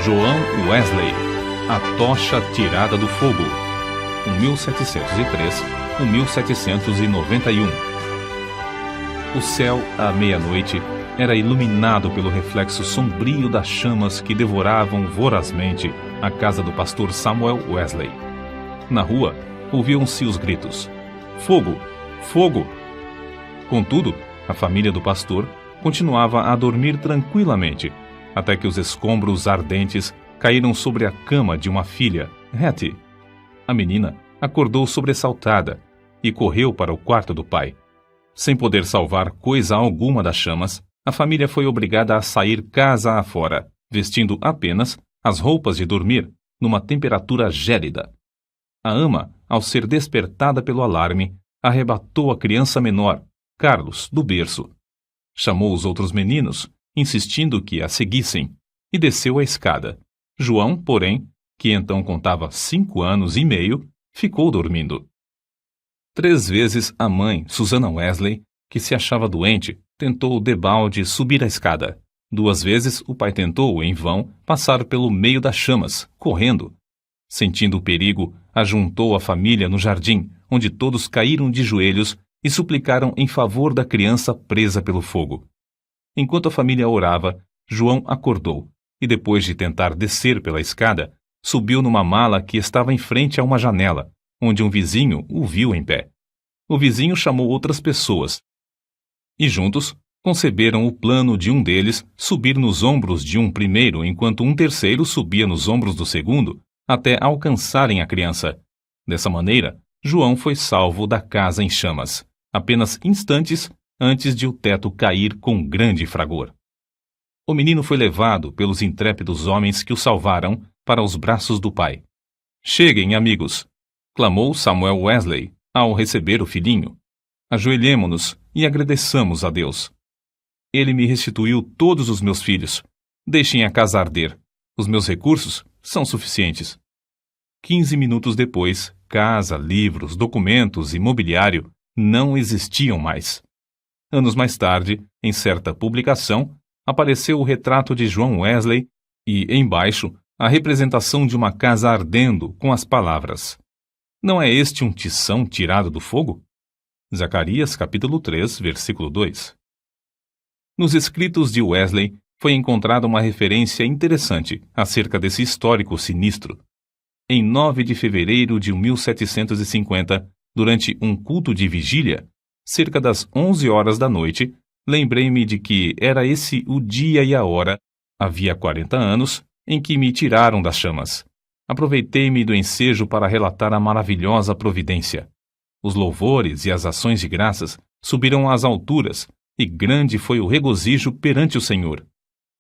João Wesley, A Tocha Tirada do Fogo, 1703-1791. O céu, à meia-noite, era iluminado pelo reflexo sombrio das chamas que devoravam vorazmente a casa do pastor Samuel Wesley. Na rua, ouviam-se os gritos: "Fogo! Fogo!" Contudo, a família do pastor continuava a dormir tranquilamente, até que os escombros ardentes caíram sobre a cama de uma filha, Hattie. A menina acordou sobressaltada e correu para o quarto do pai. Sem poder salvar coisa alguma das chamas, a família foi obrigada a sair casa afora, vestindo apenas as roupas de dormir, numa temperatura gélida. A ama, ao ser despertada pelo alarme, arrebatou a criança menor, Carlos, do berço. Chamou os outros meninos, insistindo que a seguissem, e desceu a escada. João, porém, que então contava 5 anos e meio, ficou dormindo. 3 vezes a mãe, Susana Wesley, que se achava doente, tentou debalde subir a escada. 2 vezes o pai tentou, em vão, passar pelo meio das chamas, correndo. Sentindo o perigo, ajuntou a família no jardim, onde todos caíram de joelhos e suplicaram em favor da criança presa pelo fogo. Enquanto a família orava, João acordou e, depois de tentar descer pela escada, subiu numa mala que estava em frente a uma janela, onde um vizinho o viu em pé. O vizinho chamou outras pessoas e juntos conceberam o plano de um deles subir nos ombros de um primeiro enquanto um terceiro subia nos ombros do segundo até alcançarem a criança. Dessa maneira, João foi salvo da casa em chamas, apenas instantes antes de o teto cair com grande fragor. O menino foi levado pelos intrépidos homens que o salvaram para os braços do pai. "Cheguem, amigos!" clamou Samuel Wesley ao receber o filhinho. "Ajoelhemo-nos e agradeçamos a Deus. Ele me restituiu todos os meus filhos. Deixem a casa arder. Os meus recursos são suficientes." 15 minutos depois, casa, livros, documentos e mobiliário não existiam mais. Anos mais tarde, em certa publicação, apareceu o retrato de João Wesley e, embaixo, a representação de uma casa ardendo com as palavras: "Não é este um tição tirado do fogo?" Zacarias capítulo 3, versículo 2. Nos escritos de Wesley foi encontrada uma referência interessante acerca desse histórico sinistro. Em 9 de fevereiro de 1750, durante um culto de vigília, cerca das 11 horas da noite, lembrei-me de que era esse o dia e a hora, havia 40 anos, em que me tiraram das chamas. Aproveitei-me do ensejo para relatar a maravilhosa providência. Os louvores e as ações de graças subiram às alturas, e grande foi o regozijo perante o Senhor.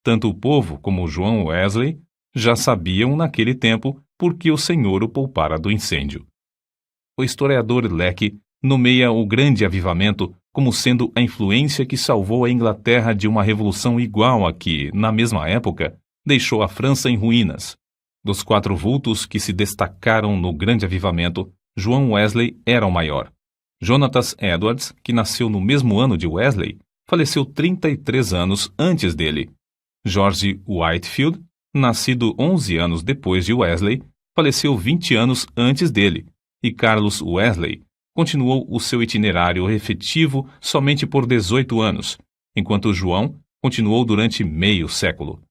Tanto o povo como João Wesley já sabiam naquele tempo por que o Senhor o poupara do incêndio. O historiador Lecky nomeia o Grande Avivamento como sendo a influência que salvou a Inglaterra de uma revolução igual a que, na mesma época, deixou a França em ruínas. Dos 4 vultos que se destacaram no Grande Avivamento, João Wesley era o maior. Jonathan Edwards, que nasceu no mesmo ano de Wesley, faleceu 33 anos antes dele. George Whitefield, nascido 11 anos depois de Wesley, faleceu 20 anos antes dele, e Carlos Wesley continuou o seu itinerário efetivo somente por 18 anos, enquanto João continuou durante meio século.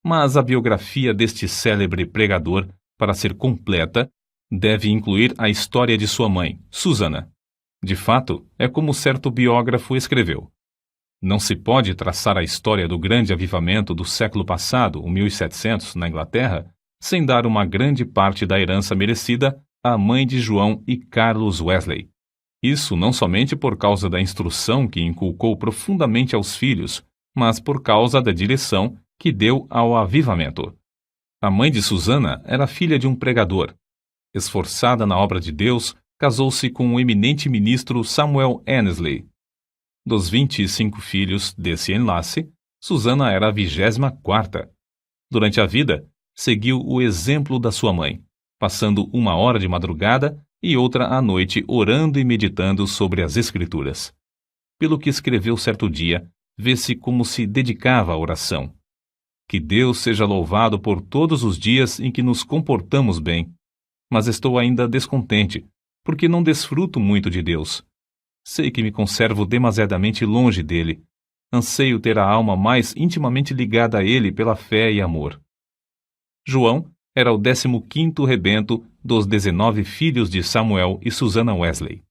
Mas a biografia deste célebre pregador, para ser completa, deve incluir a história de sua mãe, Susana. De fato, é como certo biógrafo escreveu: "Não se pode traçar a história do grande avivamento do século passado, o 1700, na Inglaterra, sem dar uma grande parte da herança merecida à mãe de João e Carlos Wesley. Isso não somente por causa da instrução que inculcou profundamente aos filhos, mas por causa da direção que deu ao avivamento. A mãe de Susana era filha de um pregador. Esforçada na obra de Deus, casou-se com o eminente ministro Samuel Annesley. Dos 25 filhos desse enlace, Susana era a 24ª. Durante a vida, seguiu o exemplo da sua mãe, passando 1 hora de madrugada e outra à noite orando e meditando sobre as Escrituras. Pelo que escreveu certo dia, vê-se como se dedicava à oração. Que Deus seja louvado por todos os dias em que nos comportamos bem. Mas estou ainda descontente, porque não desfruto muito de Deus. Sei que me conservo demasiadamente longe dele. Anseio ter a alma mais intimamente ligada a ele pela fé e amor. João era o 15º rebento dos 19 filhos de Samuel e Susannah Wesley.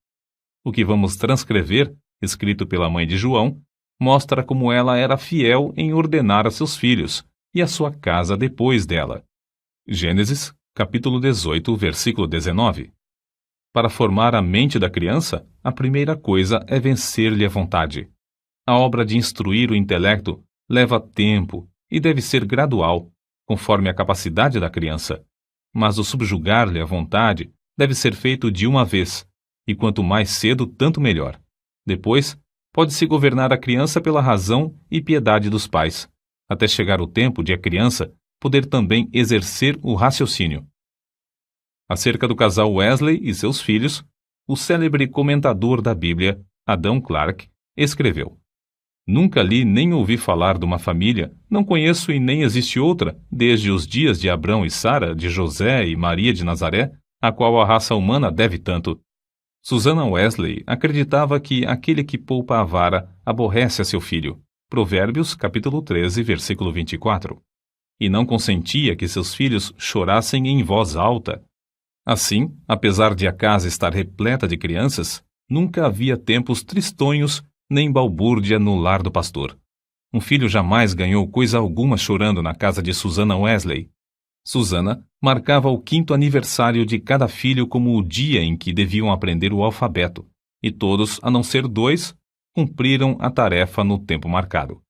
O que vamos transcrever, escrito pela mãe de João, mostra como ela era fiel em ordenar a seus filhos e a sua casa depois dela. Gênesis, capítulo 18, versículo 19. Para formar a mente da criança, a primeira coisa é vencer-lhe a vontade. A obra de instruir o intelecto leva tempo e deve ser gradual, conforme a capacidade da criança. Mas o subjugar-lhe a vontade deve ser feito de uma vez, e quanto mais cedo, tanto melhor. Depois, pode-se governar a criança pela razão e piedade dos pais, até chegar o tempo de a criança poder também exercer o raciocínio. Acerca do casal Wesley e seus filhos, o célebre comentador da Bíblia, Adam Clarke, escreveu: Nunca li nem ouvi falar de uma família, não conheço e nem existe outra, desde os dias de Abrão e Sara, de José e Maria de Nazaré, a qual a raça humana deve tanto. Susannah Wesley acreditava que aquele que poupa a vara aborrece a seu filho. Provérbios, capítulo 13, versículo 24. E não consentia que seus filhos chorassem em voz alta. Assim, apesar de a casa estar repleta de crianças, nunca havia tempos tristonhos nem balbúrdia no lar do pastor. Um filho jamais ganhou coisa alguma chorando na casa de Susannah Wesley. Susannah marcava o 5º aniversário de cada filho como o dia em que deviam aprender o alfabeto, e todos, a não ser 2, cumpriram a tarefa no tempo marcado.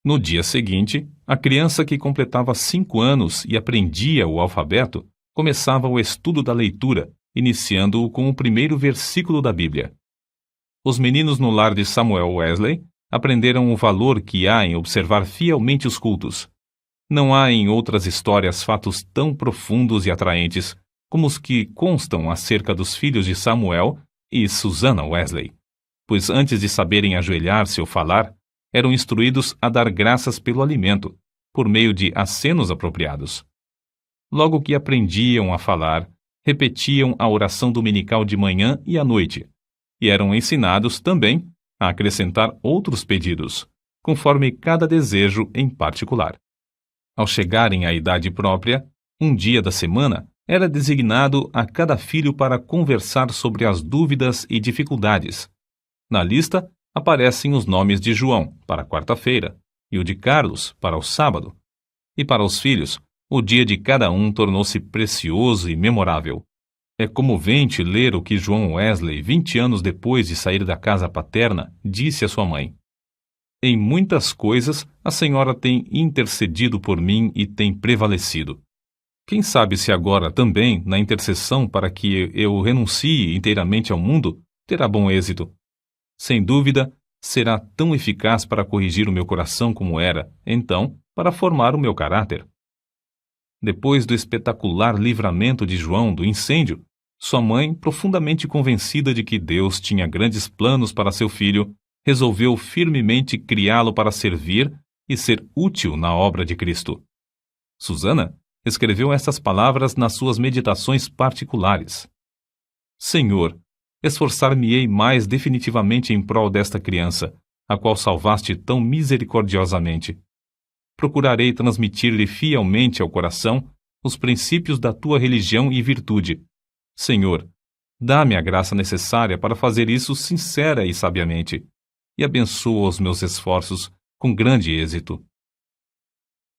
No dia seguinte, a criança que completava 5 anos e aprendia o alfabeto começava o estudo da leitura, iniciando-o com o primeiro versículo da Bíblia. Os meninos no lar de Samuel Wesley aprenderam o valor que há em observar fielmente os cultos. Não há em outras histórias fatos tão profundos e atraentes como os que constam acerca dos filhos de Samuel e Susannah Wesley, pois antes de saberem ajoelhar-se ou falar, eram instruídos a dar graças pelo alimento, por meio de acenos apropriados. Logo que aprendiam a falar, repetiam a oração dominical de manhã e à noite, e eram ensinados também a acrescentar outros pedidos, conforme cada desejo em particular. Ao chegarem à idade própria, um dia da semana era designado a cada filho para conversar sobre as dúvidas e dificuldades. Na lista aparecem os nomes de João, para a quarta-feira, e o de Carlos, para o sábado. E para os filhos, o dia de cada um tornou-se precioso e memorável. É comovente ler o que João Wesley, 20 anos depois de sair da casa paterna, disse à sua mãe: Em muitas coisas, a senhora tem intercedido por mim e tem prevalecido. Quem sabe se agora também, na intercessão para que eu renuncie inteiramente ao mundo, terá bom êxito. Sem dúvida, será tão eficaz para corrigir o meu coração como era, então, para formar o meu caráter. Depois do espetacular livramento de João do incêndio, sua mãe, profundamente convencida de que Deus tinha grandes planos para seu filho, resolveu firmemente criá-lo para servir e ser útil na obra de Cristo. Susannah escreveu estas palavras nas suas meditações particulares: Senhor, esforçar-me-ei mais definitivamente em prol desta criança, a qual salvaste tão misericordiosamente. Procurarei transmitir-lhe fielmente ao coração os princípios da tua religião e virtude. Senhor, dá-me a graça necessária para fazer isso sincera e sabiamente, e abençoa os meus esforços com grande êxito.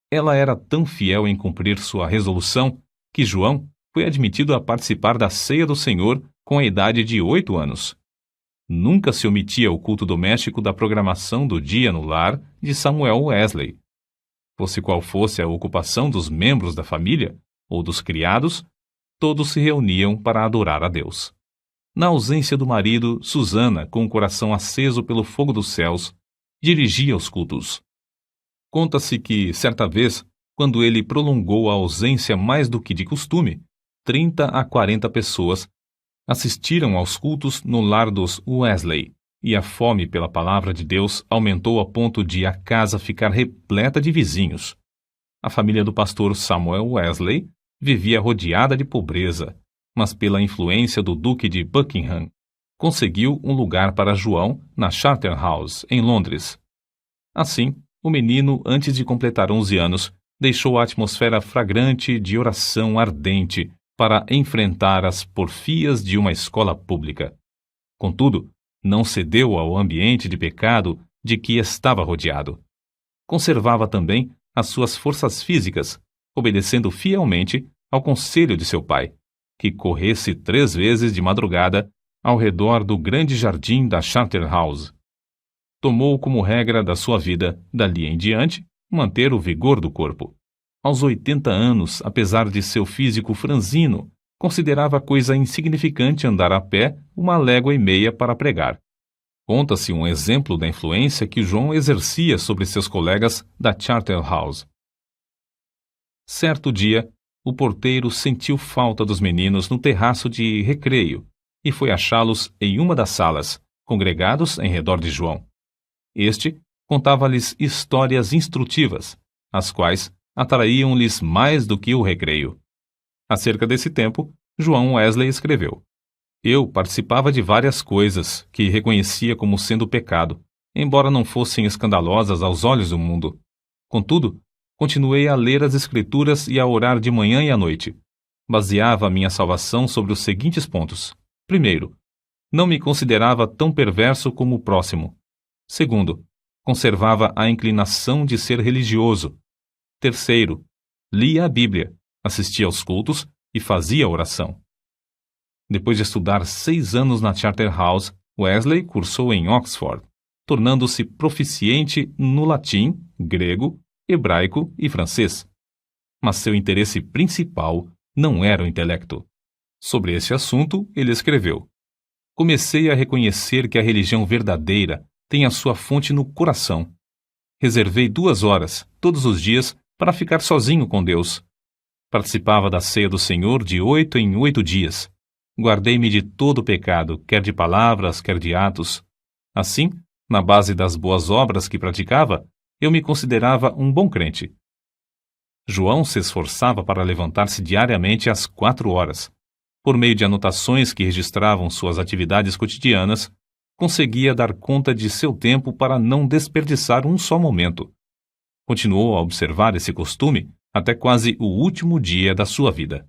Ela era tão fiel em cumprir sua resolução que João foi admitido a participar da ceia do Senhor com a idade de 8 anos. Nunca se omitia o culto doméstico da programação do dia no lar de Samuel Wesley. Fosse qual fosse a ocupação dos membros da família ou dos criados, todos se reuniam para adorar a Deus. Na ausência do marido, Susannah, com o coração aceso pelo fogo dos céus, dirigia os cultos. Conta-se que, certa vez, quando ele prolongou a ausência mais do que de costume, 30 a 40 pessoas assistiram aos cultos no lar dos Wesley, e a fome pela palavra de Deus aumentou a ponto de a casa ficar repleta de vizinhos. A família do pastor Samuel Wesley vivia rodeada de pobreza, mas pela influência do Duque de Buckingham, conseguiu um lugar para João na Charterhouse, em Londres. Assim, o menino, antes de completar 11 anos, deixou a atmosfera fragrante de oração ardente para enfrentar as porfias de uma escola pública. Contudo, não cedeu ao ambiente de pecado de que estava rodeado. Conservava também as suas forças físicas, obedecendo fielmente ao conselho de seu pai, que corresse 3 vezes de madrugada ao redor do grande jardim da Charterhouse. Tomou como regra da sua vida, dali em diante, manter o vigor do corpo. Aos 80 anos, apesar de seu físico franzino, considerava coisa insignificante andar a pé 1,5 léguas para pregar. Conta-se um exemplo da influência que João exercia sobre seus colegas da Charterhouse. Certo dia, o porteiro sentiu falta dos meninos no terraço de recreio e foi achá-los em uma das salas, congregados em redor de João. Este contava-lhes histórias instrutivas, as quais atraíam-lhes mais do que o recreio. Acerca desse tempo, João Wesley escreveu: Eu participava de várias coisas que reconhecia como sendo pecado, embora não fossem escandalosas aos olhos do mundo. Contudo, continuei a ler as Escrituras e a orar de manhã e à noite. Baseava a minha salvação sobre os seguintes pontos. Primeiro, não me considerava tão perverso como o próximo. Segundo, conservava a inclinação de ser religioso. Terceiro, lia a Bíblia, assistia aos cultos e fazia oração. Depois de estudar 6 anos na Charterhouse, Wesley cursou em Oxford, tornando-se proficiente no latim, grego, hebraico e francês. Mas seu interesse principal não era o intelecto. Sobre esse assunto, ele escreveu: Comecei a reconhecer que a religião verdadeira tem a sua fonte no coração. Reservei 2 horas, todos os dias, para ficar sozinho com Deus. Participava da ceia do Senhor de 8 em 8 dias. Guardei-me de todo pecado, quer de palavras, quer de atos. Assim, na base das boas obras que praticava, eu me considerava um bom crente. João se esforçava para levantar-se diariamente às 4 horas. Por meio de anotações que registravam suas atividades cotidianas, conseguia dar conta de seu tempo para não desperdiçar um só momento. Continuou a observar esse costume até quase o último dia da sua vida.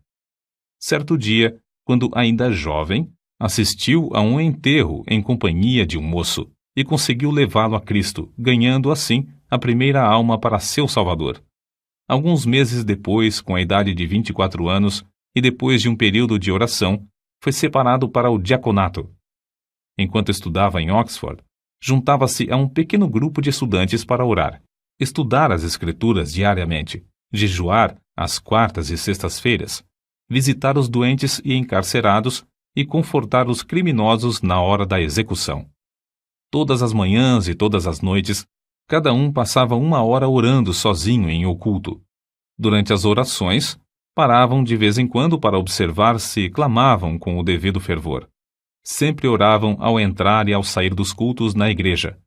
Certo dia, quando ainda jovem, assistiu a um enterro em companhia de um moço e conseguiu levá-lo a Cristo, ganhando assim a primeira alma para seu Salvador. Alguns meses depois, com a idade de 24 anos e depois de um período de oração, foi separado para o diaconato. Enquanto estudava em Oxford, juntava-se a um pequeno grupo de estudantes para orar, estudar as Escrituras diariamente, jejuar às quartas e sextas-feiras, visitar os doentes e encarcerados e confortar os criminosos na hora da execução. Todas as manhãs e todas as noites, cada um passava 1 hora orando sozinho em oculto. Durante as orações, paravam de vez em quando para observar se clamavam com o devido fervor. Sempre oravam ao entrar e ao sair dos cultos na igreja.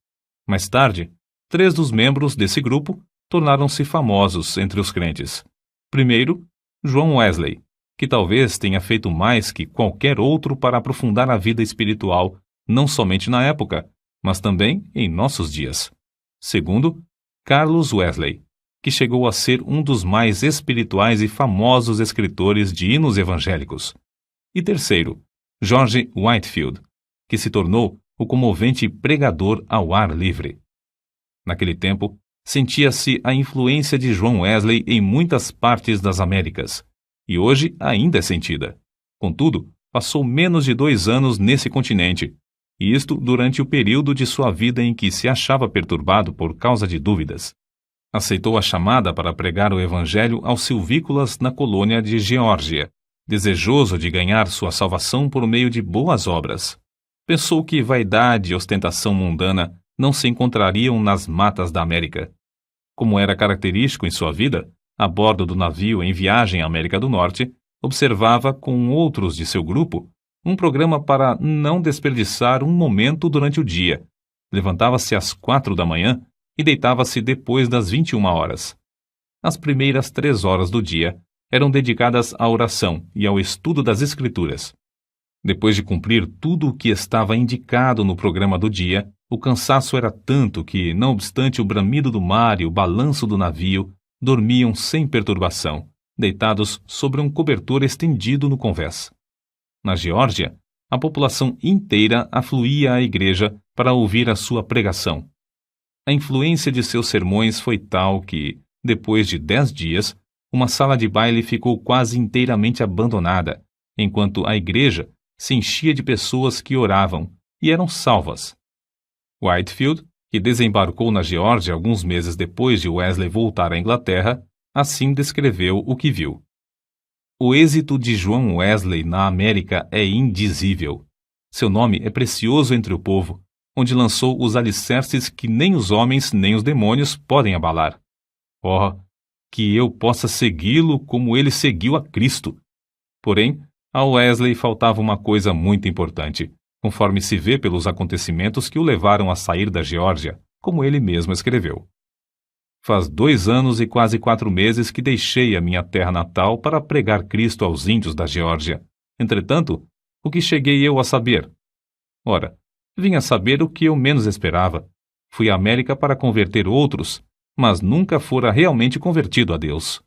Mais tarde, 3 dos membros desse grupo tornaram-se famosos entre os crentes. Primeiro, João Wesley, que talvez tenha feito mais que qualquer outro para aprofundar a vida espiritual, não somente na época, mas também em nossos dias. Segundo, Carlos Wesley, que chegou a ser um dos mais espirituais e famosos escritores de hinos evangélicos. E terceiro, George Whitefield, que se tornou o comovente pregador ao ar livre. Naquele tempo, sentia-se a influência de João Wesley em muitas partes das Américas, e hoje ainda é sentida. Contudo, passou menos de 2 anos nesse continente, e isto durante o período de sua vida em que se achava perturbado por causa de dúvidas. Aceitou a chamada para pregar o evangelho aos silvícolas na colônia de Geórgia, desejoso de ganhar sua salvação por meio de boas obras. Pensou que vaidade e ostentação mundana não se encontrariam nas matas da América. Como era característico em sua vida, a bordo do navio em viagem à América do Norte, observava com outros de seu grupo um programa para não desperdiçar um momento durante o dia. Levantava-se às 4 da manhã e deitava-se depois das 21 horas. As primeiras 3 horas do dia eram dedicadas à oração e ao estudo das Escrituras. Depois de cumprir tudo o que estava indicado no programa do dia, o cansaço era tanto que, não obstante o bramido do mar e o balanço do navio, dormiam sem perturbação, deitados sobre um cobertor estendido no convés. Na Geórgia, a população inteira afluía à igreja para ouvir a sua pregação. A influência de seus sermões foi tal que, depois de 10 dias, uma sala de baile ficou quase inteiramente abandonada, enquanto a igreja se enchia de pessoas que oravam e eram salvas. Whitefield, que desembarcou na Geórgia alguns meses depois de Wesley voltar à Inglaterra, assim descreveu o que viu. O êxito de João Wesley na América é indizível. Seu nome é precioso entre o povo, onde lançou os alicerces que nem os homens nem os demônios podem abalar. Oh, que eu possa segui-lo como ele seguiu a Cristo! Porém, a Wesley faltava uma coisa muito importante, conforme se vê pelos acontecimentos que o levaram a sair da Geórgia, como ele mesmo escreveu. Faz 2 anos e quase 4 meses que deixei a minha terra natal para pregar Cristo aos índios da Geórgia. Entretanto, o que cheguei eu a saber? Ora, vim a saber o que eu menos esperava. Fui à América para converter outros, mas nunca fora realmente convertido a Deus.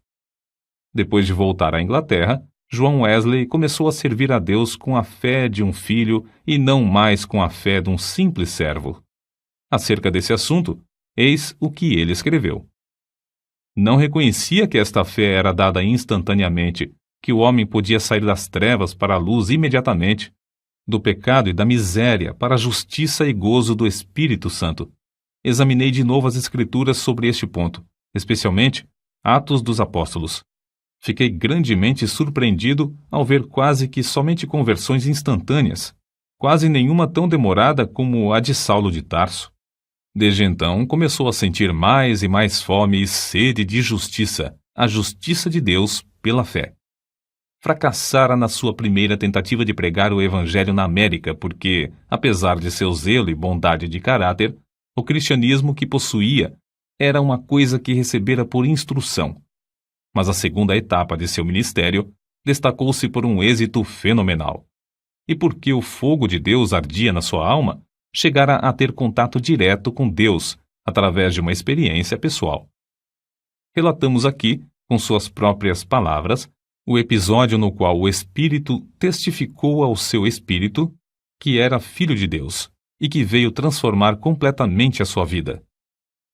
Depois de voltar à Inglaterra, João Wesley começou a servir a Deus com a fé de um filho e não mais com a fé de um simples servo. Acerca desse assunto, eis o que ele escreveu. Não reconhecia que esta fé era dada instantaneamente, que o homem podia sair das trevas para a luz imediatamente, do pecado e da miséria para a justiça e gozo do Espírito Santo. Examinei de novo as Escrituras sobre este ponto, especialmente Atos dos Apóstolos. Fiquei grandemente surpreendido ao ver quase que somente conversões instantâneas, quase nenhuma tão demorada como a de Saulo de Tarso. Desde então, começou a sentir mais e mais fome e sede de justiça, a justiça de Deus pela fé. Fracassara na sua primeira tentativa de pregar o Evangelho na América porque, apesar de seu zelo e bondade de caráter, o cristianismo que possuía era uma coisa que recebera por instrução. Mas a segunda etapa de seu ministério destacou-se por um êxito fenomenal. E porque o fogo de Deus ardia na sua alma, chegara a ter contato direto com Deus através de uma experiência pessoal. Relatamos aqui, com suas próprias palavras, o episódio no qual o Espírito testificou ao seu espírito que era filho de Deus e que veio transformar completamente a sua vida.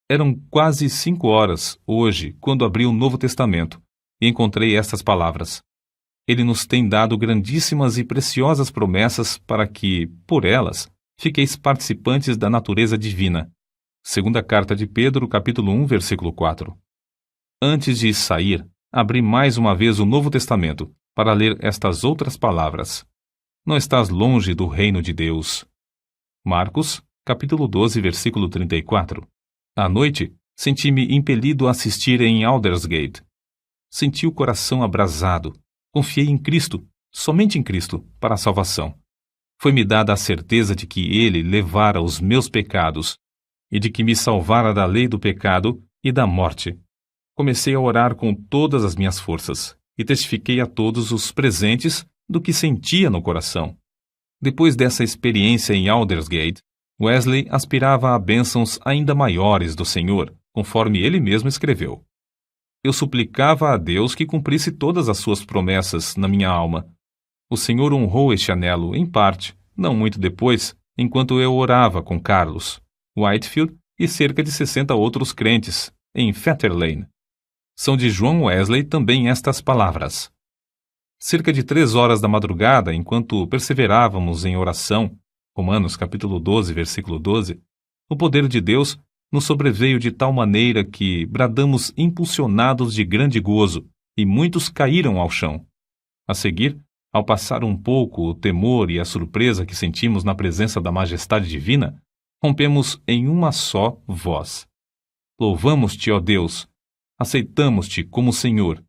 Eram quase 5 horas, hoje, quando abri o Novo Testamento e encontrei estas palavras. Ele nos tem dado grandíssimas e preciosas promessas para que, por elas, fiqueis participantes da natureza divina. Segunda carta de Pedro, capítulo 1, versículo 4. Antes de sair, abri mais uma vez o Novo Testamento para ler estas outras palavras. Não estás longe do reino de Deus. Marcos, capítulo 12, versículo 34. À noite, senti-me impelido a assistir em Aldersgate. Senti o coração abrasado. Confiei em Cristo, somente em Cristo, para a salvação. Foi-me dada a certeza de que Ele levara os meus pecados e de que me salvara da lei do pecado e da morte. Comecei a orar com todas as minhas forças e testifiquei a todos os presentes do que sentia no coração. Depois dessa experiência em Aldersgate, Wesley aspirava a bênçãos ainda maiores do Senhor, conforme ele mesmo escreveu. Eu suplicava a Deus que cumprisse todas as suas promessas na minha alma. O Senhor honrou este anelo, em parte, não muito depois, enquanto eu orava com Carlos, Whitefield e cerca de 60 outros crentes, em Fetter Lane. São de João Wesley também estas palavras. Cerca de 3 horas da madrugada, enquanto perseverávamos em oração, Romanos capítulo 12, versículo 12, o poder de Deus nos sobreveio de tal maneira que bradamos impulsionados de grande gozo, e muitos caíram ao chão. A seguir, ao passar um pouco o temor e a surpresa que sentimos na presença da majestade divina, rompemos em uma só voz. Louvamos-te, ó Deus! Aceitamos-te como Senhor.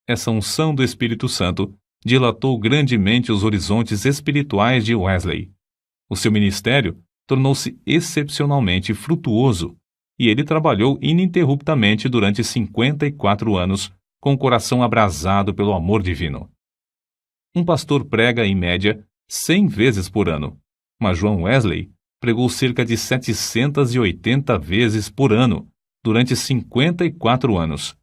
Essa unção do Espírito Santo dilatou grandemente os horizontes espirituais de Wesley. O seu ministério tornou-se excepcionalmente frutuoso. e ele trabalhou ininterruptamente durante 54 anos, com o coração abrasado pelo amor divino. Um pastor prega, em média, 100 vezes por ano, mas João Wesley pregou cerca de 780 vezes por ano, durante 54 anos.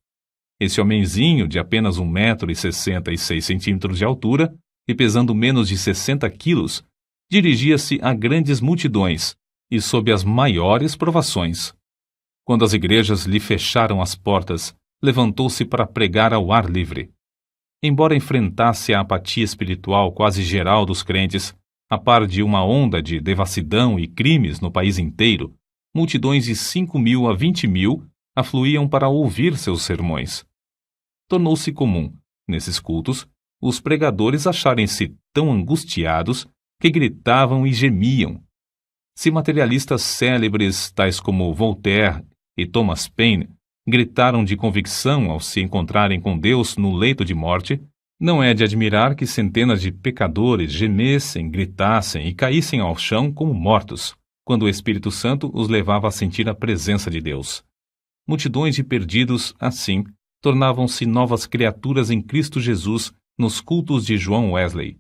Esse homenzinho de apenas 1,66 m de altura e pesando menos de 60 quilos, dirigia-se a grandes multidões e sob as maiores provações. Quando as igrejas lhe fecharam as portas, levantou-se para pregar ao ar livre. Embora enfrentasse a apatia espiritual quase geral dos crentes, a par de uma onda de devassidão e crimes no país inteiro, multidões de 5.000 a 20.000 afluíam para ouvir seus sermões. Tornou-se comum, nesses cultos, os pregadores acharem-se tão angustiados que gritavam e gemiam. Se materialistas célebres, tais como Voltaire e Thomas Paine, gritaram de convicção ao se encontrarem com Deus no leito de morte, não é de admirar que centenas de pecadores gemessem, gritassem e caíssem ao chão como mortos, quando o Espírito Santo os levava a sentir a presença de Deus. Multidões de perdidos, assim, tornavam-se novas criaturas em Cristo Jesus nos cultos de João Wesley.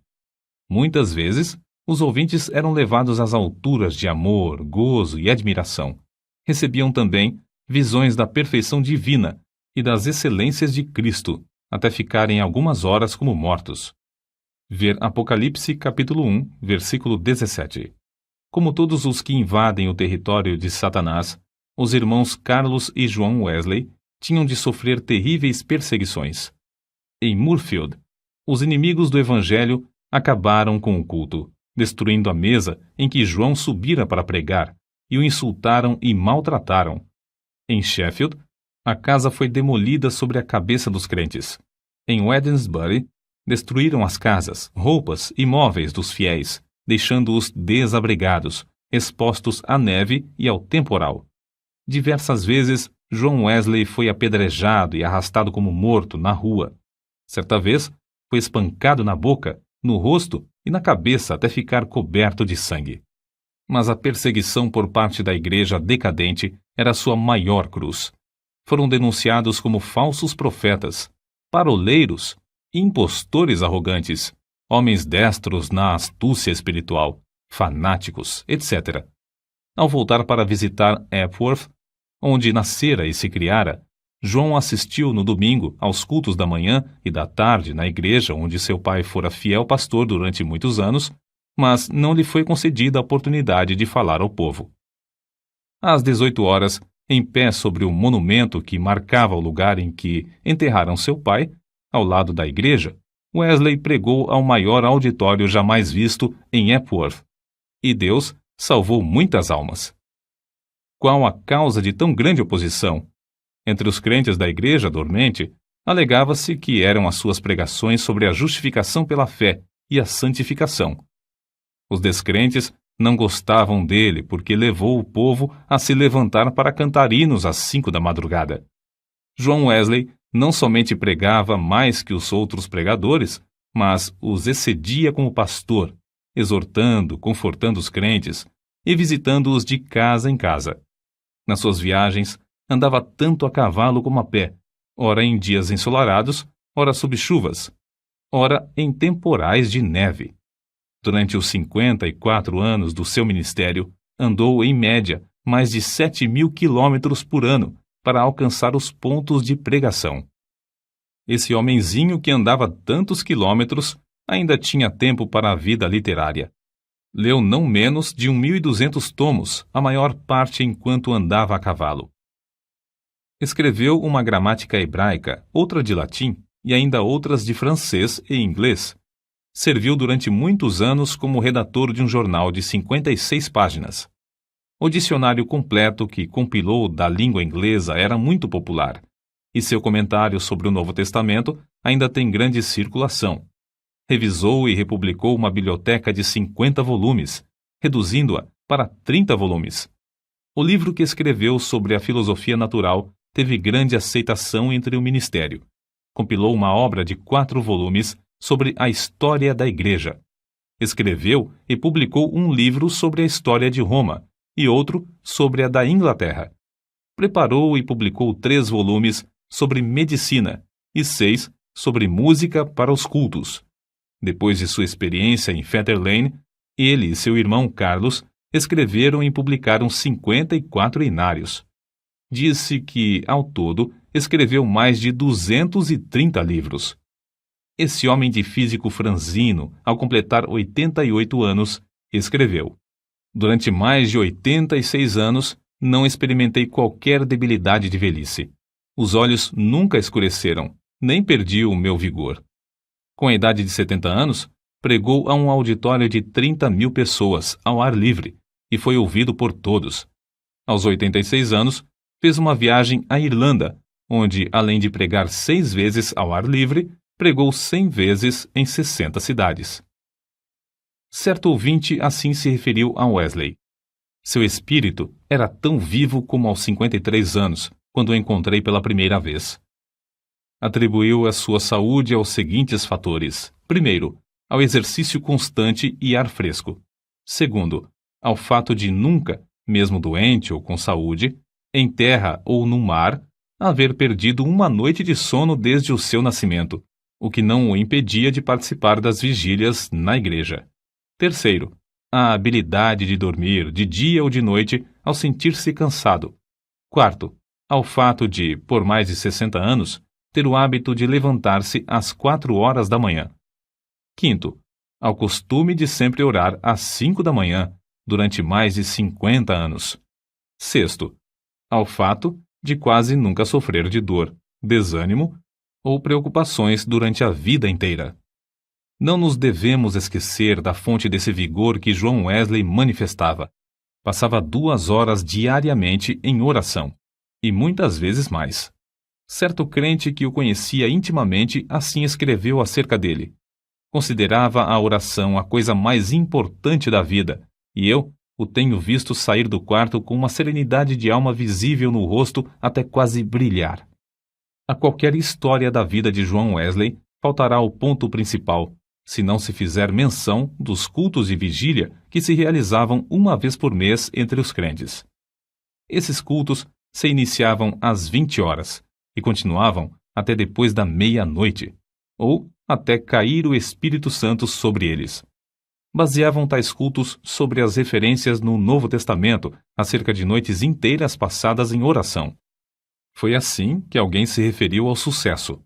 Muitas vezes, os ouvintes eram levados às alturas de amor, gozo e admiração. Recebiam também visões da perfeição divina e das excelências de Cristo, até ficarem algumas horas como mortos. Ver Apocalipse capítulo 1, versículo 17. Como todos os que invadem o território de Satanás, os irmãos Carlos e João Wesley tinham de sofrer terríveis perseguições. Em Moorfield, os inimigos do Evangelho acabaram com o culto, destruindo a mesa em que João subira para pregar, e o insultaram e maltrataram. Em Sheffield, a casa foi demolida sobre a cabeça dos crentes. Em Wednesbury, destruíram as casas, roupas e móveis dos fiéis, deixando-os desabrigados, expostos à neve e ao temporal. Diversas vezes, João Wesley foi apedrejado e arrastado como morto na rua. Certa vez, foi espancado na boca, no rosto e na cabeça até ficar coberto de sangue. Mas a perseguição por parte da igreja decadente era sua maior cruz. Foram denunciados como falsos profetas, paroleiros, impostores arrogantes, homens destros na astúcia espiritual, fanáticos, etc. Ao voltar para visitar Epworth, onde nascera e se criara, João assistiu no domingo aos cultos da manhã e da tarde na igreja onde seu pai fora fiel pastor durante muitos anos, mas não lhe foi concedida a oportunidade de falar ao povo. Às 18 horas, em pé sobre o monumento que marcava o lugar em que enterraram seu pai, ao lado da igreja, Wesley pregou ao maior auditório jamais visto em Epworth, e Deus salvou muitas almas. Qual a causa de tão grande oposição? Entre os crentes da igreja dormente, alegava-se que eram as suas pregações sobre a justificação pela fé e a santificação. Os descrentes não gostavam dele porque levou o povo a se levantar para cantar hinos às 5 da madrugada. João Wesley não somente pregava mais que os outros pregadores, mas os excedia como pastor, exortando, confortando os crentes e visitando-os de casa em casa. Nas suas viagens, andava tanto a cavalo como a pé, ora em dias ensolarados, ora sob chuvas, ora em temporais de neve. Durante os 54 anos do seu ministério, andou, em média, mais de 7.000 quilômetros por ano para alcançar os pontos de pregação. Esse homenzinho que andava tantos quilômetros ainda tinha tempo para a vida literária. Leu não menos de 1.200 tomos, a maior parte enquanto andava a cavalo. Escreveu uma gramática hebraica, outra de latim e ainda outras de francês e inglês. Serviu durante muitos anos como redator de um jornal de 56 páginas. O dicionário completo que compilou da língua inglesa era muito popular, e seu comentário sobre o Novo Testamento ainda tem grande circulação. Revisou e republicou uma biblioteca de 50 volumes, reduzindo-a para 30 volumes. O livro que escreveu sobre a filosofia natural teve grande aceitação entre o ministério. Compilou uma obra de 4 volumes sobre a história da Igreja. Escreveu e publicou um livro sobre a história de Roma e outro sobre a da Inglaterra. preparou e publicou 3 volumes sobre medicina e 6 sobre música para os cultos. Depois de sua experiência em Fetter Lane, ele e seu irmão Carlos escreveram e publicaram 54 inários. Disse que, ao todo, escreveu mais de 230 livros. Esse homem de físico franzino, ao completar 88 anos, escreveu: "Durante mais de 86 anos, não experimentei qualquer debilidade de velhice. Os olhos nunca escureceram, nem perdi o meu vigor." Com a idade de 70 anos, pregou a um auditório de 30.000 pessoas, ao ar livre, e foi ouvido por todos. Aos 86 anos, fez uma viagem à Irlanda, onde, além de pregar 6 vezes ao ar livre, pregou 100 vezes em 60 cidades. Certo ouvinte assim se referiu a Wesley: "Seu espírito era tão vivo como aos 53 anos, quando o encontrei pela primeira vez." Atribuiu a sua saúde aos seguintes fatores: primeiro, ao exercício constante e ar fresco. Segundo, ao fato de nunca, mesmo doente ou com saúde, em terra ou no mar, haver perdido uma noite de sono desde o seu nascimento, o que não o impedia de participar das vigílias na igreja. Terceiro, a habilidade de dormir de dia ou de noite ao sentir-se cansado. Quarto, ao fato de, por mais de 60 anos, ter o hábito de levantar-se às 4 horas da manhã. Quinto, ao costume de sempre orar às 5 da manhã, durante mais de 50 anos. Sexto, ao fato de quase nunca sofrer de dor, desânimo ou preocupações durante a vida inteira. Não nos devemos esquecer da fonte desse vigor que John Wesley manifestava. Passava 2 horas diariamente em oração, e muitas vezes mais. Certo crente que o conhecia intimamente assim escreveu acerca dele: "Considerava a oração a coisa mais importante da vida, e eu o tenho visto sair do quarto com uma serenidade de alma visível no rosto até quase brilhar." A qualquer história da vida de John Wesley faltará o ponto principal, se não se fizer menção dos cultos de vigília que se realizavam uma vez por mês entre os crentes. Esses cultos se iniciavam às 20 horas e continuavam até depois da meia-noite, ou até cair o Espírito Santo sobre eles. Baseavam tais cultos sobre as referências no Novo Testamento acerca de noites inteiras passadas em oração. Foi assim que alguém se referiu ao sucesso.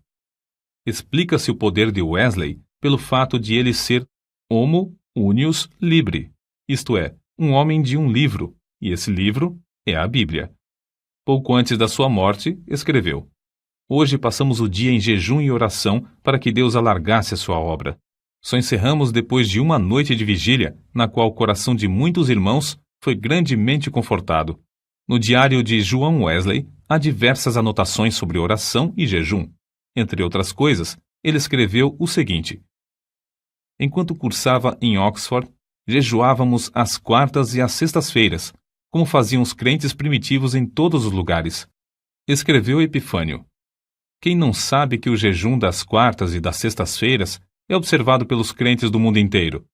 Explica-se o poder de Wesley pelo fato de ele ser homo unius libri, isto é, um homem de um livro, e esse livro é a Bíblia. Pouco antes da sua morte, escreveu: "Hoje passamos o dia em jejum e oração para que Deus alargasse a sua obra. Só encerramos depois de uma noite de vigília, na qual o coração de muitos irmãos foi grandemente confortado." No diário de John Wesley, há diversas anotações sobre oração e jejum. Entre outras coisas, ele escreveu o seguinte: "Enquanto cursava em Oxford, jejuávamos às quartas e às sextas-feiras, como faziam os crentes primitivos em todos os lugares." Escreveu Epifânio: "Quem não sabe que o jejum das quartas e das sextas-feiras é observado pelos crentes do mundo inteiro?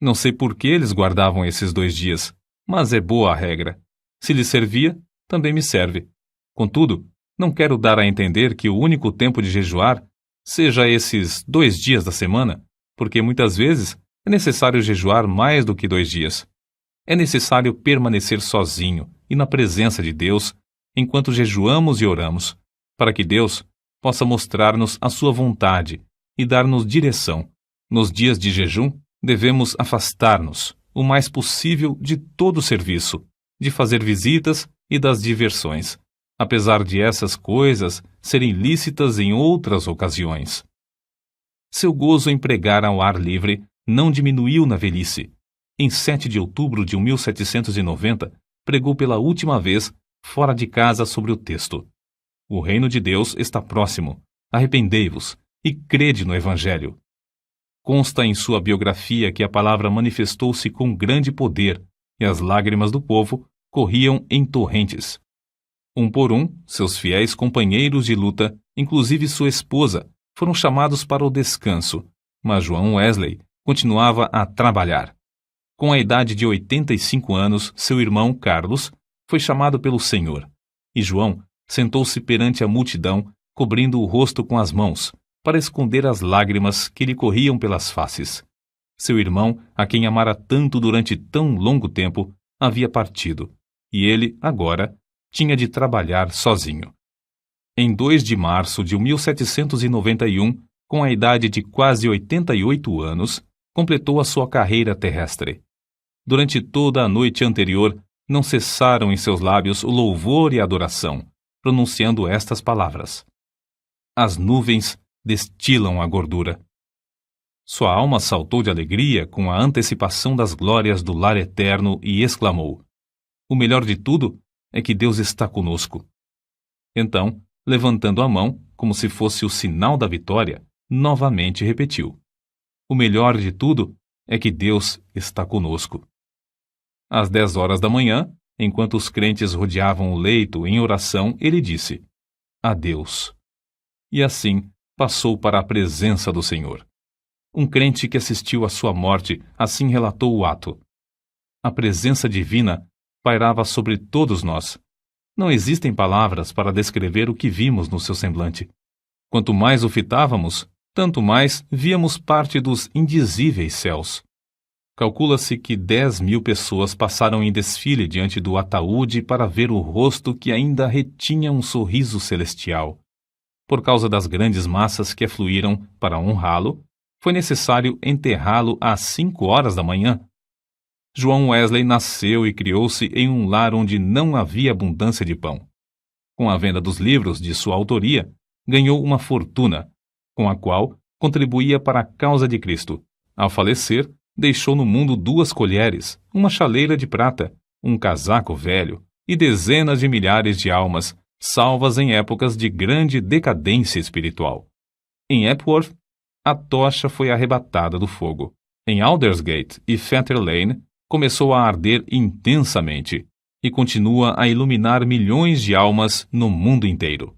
Não sei por que eles guardavam esses 2 dias, mas é boa a regra. Se lhes servia, também me serve. Contudo, não quero dar a entender que o único tempo de jejuar seja esses 2 dias da semana, porque muitas vezes é necessário jejuar mais do que 2 dias. É necessário permanecer sozinho e na presença de Deus enquanto jejuamos e oramos, para que Deus possa mostrar-nos a sua vontade e dar-nos direção. Nos dias de jejum, devemos afastar-nos o mais possível de todo o serviço, de fazer visitas e das diversões, apesar de essas coisas serem lícitas em outras ocasiões." Seu gozo em pregar ao ar livre não diminuiu na velhice. Em 7 de outubro de 1790, pregou pela última vez fora de casa sobre o texto: "O reino de Deus está próximo. Arrependei-vos e crede no Evangelho." Consta em sua biografia que a palavra manifestou-se com grande poder e as lágrimas do povo corriam em torrentes. Um por um, seus fiéis companheiros de luta, inclusive sua esposa, foram chamados para o descanso, mas John Wesley continuava a trabalhar. Com a idade de 85 anos, seu irmão Carlos foi chamado pelo Senhor. E João sentou-se perante a multidão, cobrindo o rosto com as mãos, para esconder as lágrimas que lhe corriam pelas faces. Seu irmão, a quem amara tanto durante tão longo tempo, havia partido, e ele, agora, tinha de trabalhar sozinho. Em 2 de março de 1791, com a idade de quase 88 anos, completou a sua carreira terrestre. Durante toda a noite anterior, não cessaram em seus lábios o louvor e a adoração, pronunciando estas palavras: As nuvens destilam a gordura. Sua alma saltou de alegria com a antecipação das glórias do lar eterno e exclamou: O melhor de tudo é que Deus está conosco. Então, levantando a mão, como se fosse o sinal da vitória, novamente repetiu: O melhor de tudo é que Deus está conosco. Às 10 horas da manhã, enquanto os crentes rodeavam o leito em oração, ele disse: Adeus. E assim passou para a presença do Senhor. Um crente que assistiu à sua morte assim relatou o ato: A presença divina pairava sobre todos nós. Não existem palavras para descrever o que vimos no seu semblante. Quanto mais o fitávamos, tanto mais víamos parte dos indizíveis céus. Calcula-se que 10.000 pessoas passaram em desfile diante do ataúde para ver o rosto que ainda retinha um sorriso celestial. Por causa das grandes massas que afluíram para honrá-lo, foi necessário enterrá-lo às 5 horas da manhã. João Wesley nasceu e criou-se em um lar onde não havia abundância de pão. Com a venda dos livros de sua autoria, ganhou uma fortuna, com a qual contribuía para a causa de Cristo. Ao falecer, deixou no mundo 2 colheres, uma chaleira de prata, um casaco velho e dezenas de milhares de almas, salvas em épocas de grande decadência espiritual. Em Epworth, a tocha foi arrebatada do fogo. Em Aldersgate e Fetter Lane, começou a arder intensamente e continua a iluminar milhões de almas no mundo inteiro.